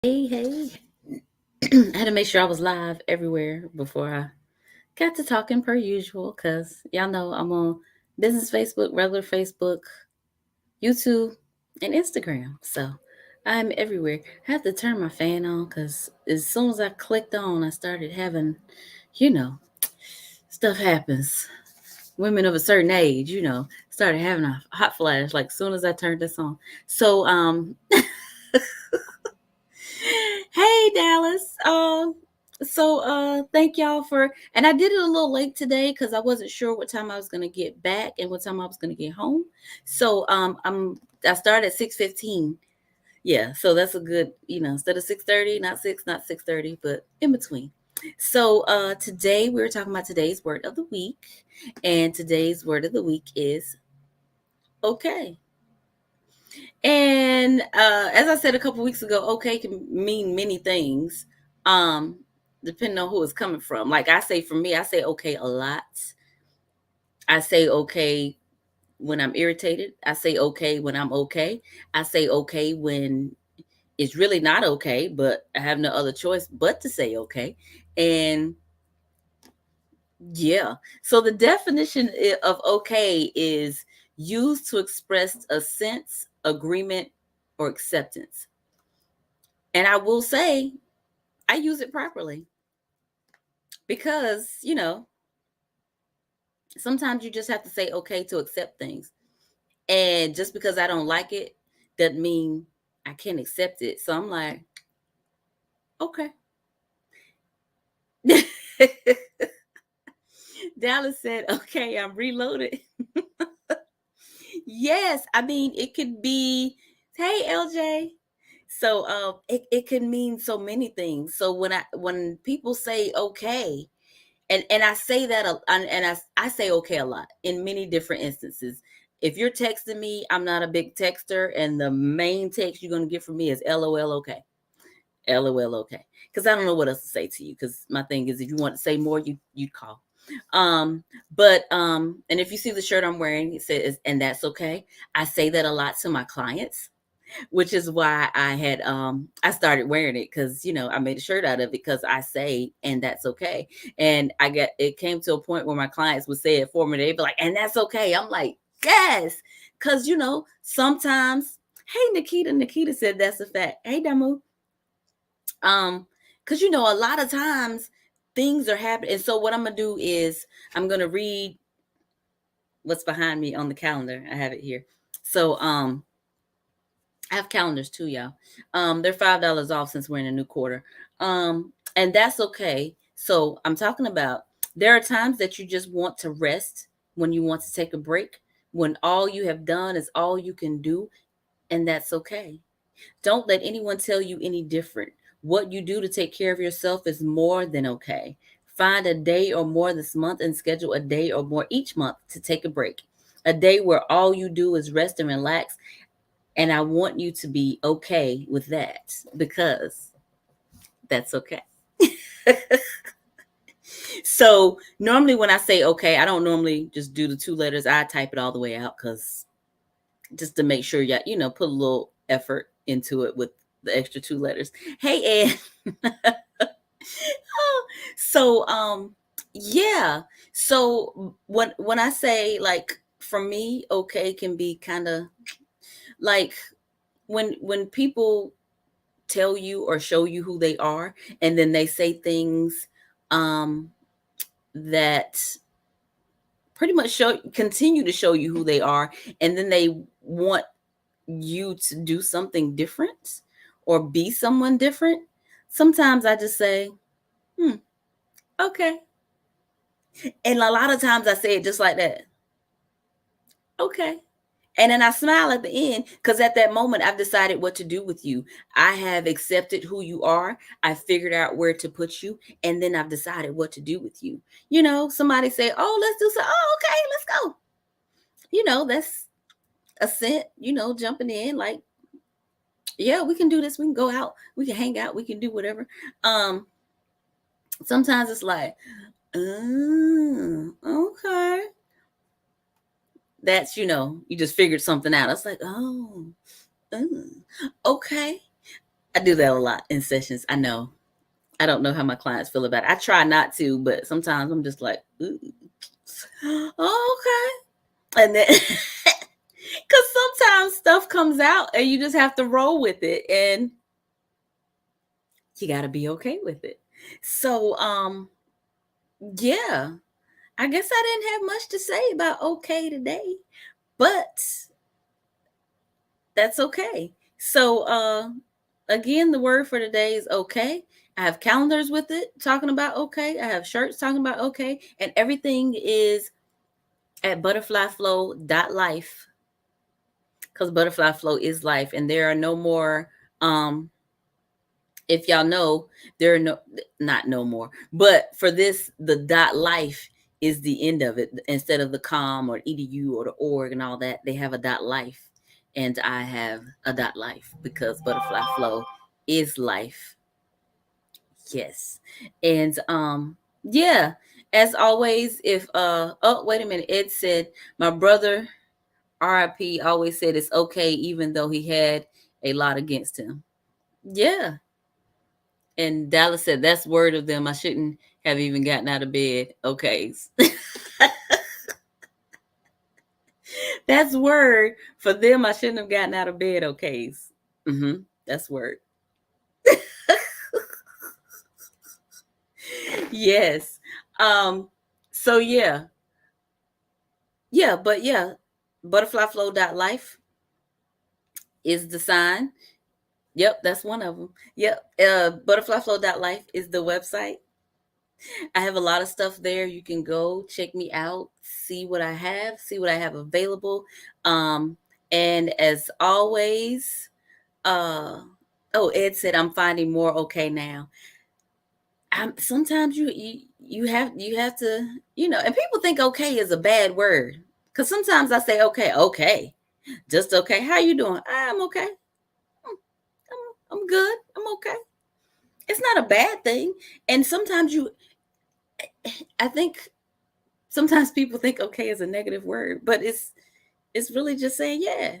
Hey. I had to make sure I was live everywhere before I got to talking per usual because y'all know I'm on business Facebook, regular Facebook, YouTube, and Instagram. So I'm everywhere. I had to turn my fan on because as soon as I clicked on, I started having, you know, stuff happens. Women of a certain age, started having a hot flash like soon as I turned this on. So hey Dallas. Thank y'all for, and I did it a little late today because I wasn't sure what time I was gonna get back and what time I was gonna get home. I started at 6:15. Yeah, so that's a good, instead of 6:30, not 6, not 6:30, but in between. So today we're talking about today's word of the week, and today's word of the week is okay. And as I said a couple weeks ago, okay can mean many things, um, depending on who it's coming from. Like I say, for me, I say okay a lot. I say okay when I'm irritated. I say okay when I'm okay. I say okay when it's really not okay, but I have no other choice but to say okay. And yeah, so the definition of okay is used to express a sense, agreement, or acceptance. And I will say, I use it properly because, sometimes you just have to say okay to accept things. And just because I don't like it doesn't mean I can't accept it. So I'm like, okay. Dallas said, okay, I'm reloaded. Yes, I mean, it could be, hey, LJ. So it can mean so many things. So when people say okay, and I say that and I say okay a lot in many different instances. If you're texting me, I'm not a big texter, and the main text you're gonna get from me is LOL okay, LOL okay, because I don't know what else to say to you. Because my thing is, if you want to say more, you'd call. And if you see the shirt I'm wearing, it says, and that's okay. I say that a lot to my clients, which is why I started wearing it, because I made a shirt out of it because I say, and that's okay. And it came to a point where my clients would say it for me. They'd be like, and that's okay. I'm like, yes, because sometimes, hey, Nikita said that's a fact. Hey, Damu. Because a lot of times things are happening. And so what I'm gonna do is I'm gonna read what's behind me on the calendar. I have it here. So I have calendars too, y'all. They're $5 off since we're in a new quarter. And that's okay. So I'm talking about, there are times that you just want to rest, when you want to take a break, when all you have done is all you can do, and that's okay. Don't let anyone tell you any different. What you do to take care of yourself is more than okay. Find a day or more this month and schedule a day or more each month to take a break. A day where all you do is rest and relax. And I want you to be okay with that, because that's okay. So normally when I say okay, I don't normally just do the two letters. I type it all the way out, because just to make sure put a little effort into it with the extra two letters. Hey Ed. So yeah. So when I say, like, for me, okay can be kind of like when people tell you or show you who they are, and then they say things um that pretty much continue to show you who they are, and then they want you to do something different or be someone different. Sometimes I just say, okay. And a lot of times I say it just like that. Okay. And then I smile at the end, because at that moment I've decided what to do with you. I have accepted who you are. I figured out where to put you, and then I've decided what to do with you. Somebody say, "Oh, let's do so." Oh, okay, let's go. That's a scent. Jumping in like, yeah, we can do this. We can go out. We can hang out. We can do whatever. Um, Sometimes it's like, okay. That's you just figured something out. It's like, oh, okay. I do that a lot in sessions. I know. I don't know how my clients feel about it. I try not to, but sometimes I'm just like, ooh, oh, okay. And then, because sometimes stuff comes out and you just have to roll with it and you got to be okay with it. So, yeah, I guess I didn't have much to say about okay today, but that's okay. So, again, the word for today is okay. I have calendars with it talking about okay. I have shirts talking about okay. And everything is at butterflyflow.life because butterfly flow is life. And there are no more, if y'all know, there are not no more, but for this, the dot life is the end of it. Instead of the com or edu or the org and all that, they have a dot life. And I have a dot life because butterfly flow is life. Yes. And yeah, as always, if oh wait a minute, Ed said my brother RIP always said it's okay even though he had a lot against him. Yeah. And Dallas said that's word of them. I shouldn't have even gotten out of bed. Okay. That's word for them. I shouldn't have gotten out of bed. Okay. That's word. Yes. So yeah. Yeah, but yeah, butterflyflow.life is the sign. Yep, that's one of them. Yep. Butterflyflow.life is the website. I have a lot of stuff there. You can go check me out, see what I have available. Um, and as always, uh, oh, Ed said I'm finding more okay now. Sometimes you have to, and people think okay is a bad word because sometimes I say okay, just okay. How you doing? I'm okay. I'm good. I'm okay. It's not a bad thing. And sometimes I think sometimes people think okay is a negative word, but it's really just saying, yeah,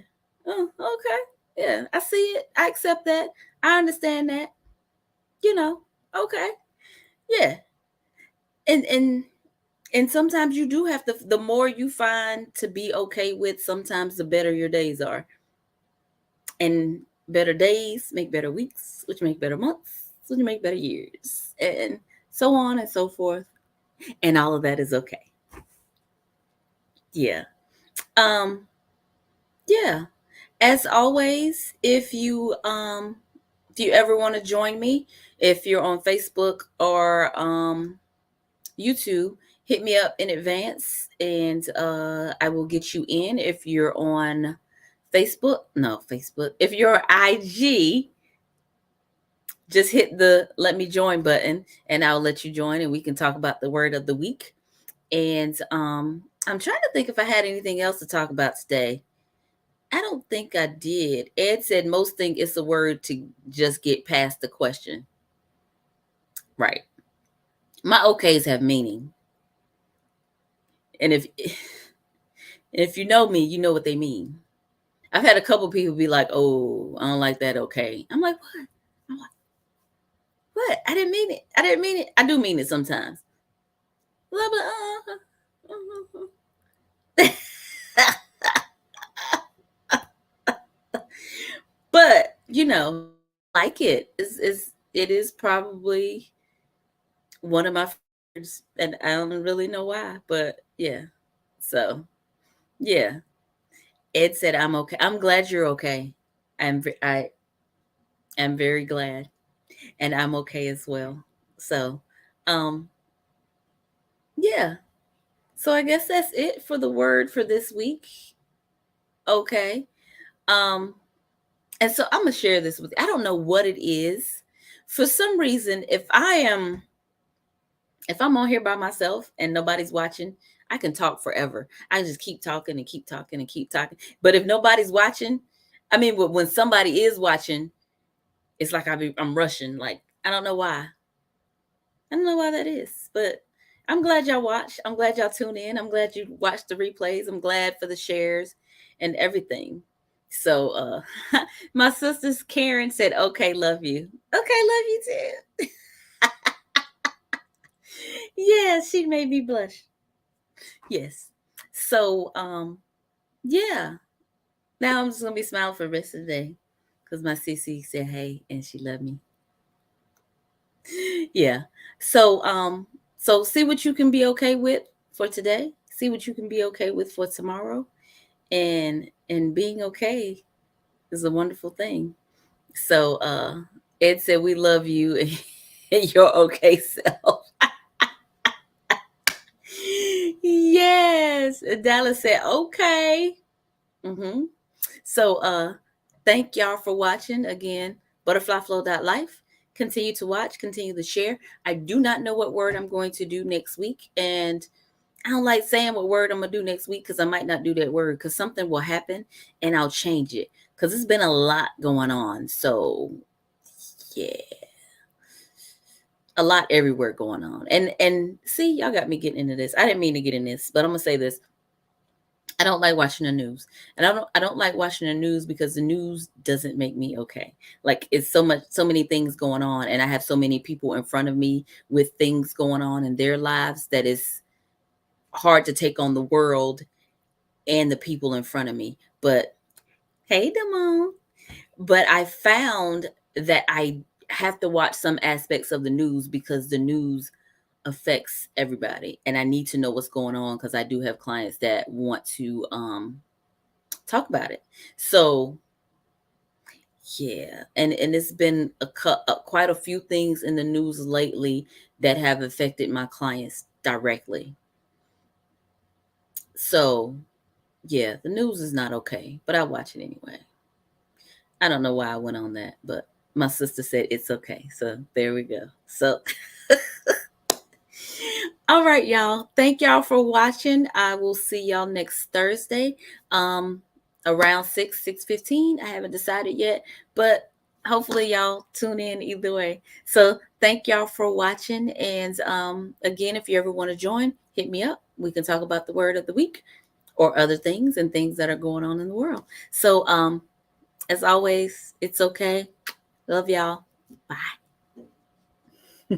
oh, okay, yeah, I see it, I accept that, I understand that, you know, okay, yeah, and and sometimes you do have to. The more you find to be okay with, sometimes the better your days are, and better days make better weeks, which make better months, which make better years, and so on and so forth, and all of that is okay. Yeah. Um. Yeah. As always, if you ever want to join me, if you're on Facebook or YouTube, hit me up in advance and I will get you in. If you're on Facebook, no, Facebook. If you're IG, just hit the let me join button and I'll let you join and we can talk about the word of the week. And I'm trying to think if I had anything else to talk about today. I don't think I did. Ed said most think it's a word to just get past the question. Right. My okays have meaning. And if you know me, you know what they mean. I've had a couple people be like, "Oh, I don't like that okay." I'm like, "What?" I'm like, "What? I didn't mean it. I didn't mean it. I do mean it sometimes." Blah, blah, but, like it is probably one of my favorites and I don't really know why, but yeah. So, yeah. Ed said I'm okay. I'm glad you're okay. I am very glad and I'm okay as well. So, um yeah. So I guess that's it for the word for this week. Okay. Um and so I'm going to share this with you. I don't know what it is. For some reason, if I'm on here by myself and nobody's watching, I can talk forever. I just keep talking and keep talking and keep talking. But if nobody's watching, I mean, when somebody is watching, it's like I'm rushing. Like I don't know why. I don't know why that is, but I'm glad y'all watch. I'm glad y'all tune in. I'm glad you watched the replays. I'm glad for the shares and everything. So my sister's Karen said, okay, love you. Okay, love you too. Yeah, she made me blush. Yes. So yeah. Now I'm just gonna be smiling for the rest of the day. Because my CC said hey and she loved me. Yeah. So so see what you can be okay with for today. See what you can be okay with for tomorrow. And being okay is a wonderful thing. So Ed said we love you and your okay self. Yes. Dallas said okay. Mm-hmm. So thank y'all for watching again. Butterflyflow.life. Continue to watch, continue to share. I do not know what word I'm going to do next week. And I don't like saying what word I'm gonna do next week because I might not do that word because something will happen and I'll change it. Because it's been a lot going on. So yeah. A lot everywhere going on. And see, y'all got me getting into this. I didn't mean to get in this, but I'm gonna say this. I don't like watching the news. And I don't like watching the news because the news doesn't make me okay. Like it's so many things going on and I have so many people in front of me with things going on in their lives that is hard to take on the world and the people in front of me. But hey, Damon. But I found that I have to watch some aspects of the news because the news affects everybody and I need to know what's going on because I do have clients that want to talk about it. So yeah, and it's been quite a few things in the news lately that have affected my clients directly. So yeah, the news is not okay, but I watch it anyway. I don't know why I went on that, but my sister said it's okay. So there we go. So all right, y'all. Thank y'all for watching. I will see y'all next Thursday. Around 6:15. I haven't decided yet, but hopefully y'all tune in either way. So thank y'all for watching. And again, if you ever want to join, hit me up. We can talk about the word of the week or other things and things that are going on in the world. So as always, it's okay. Love y'all. Bye.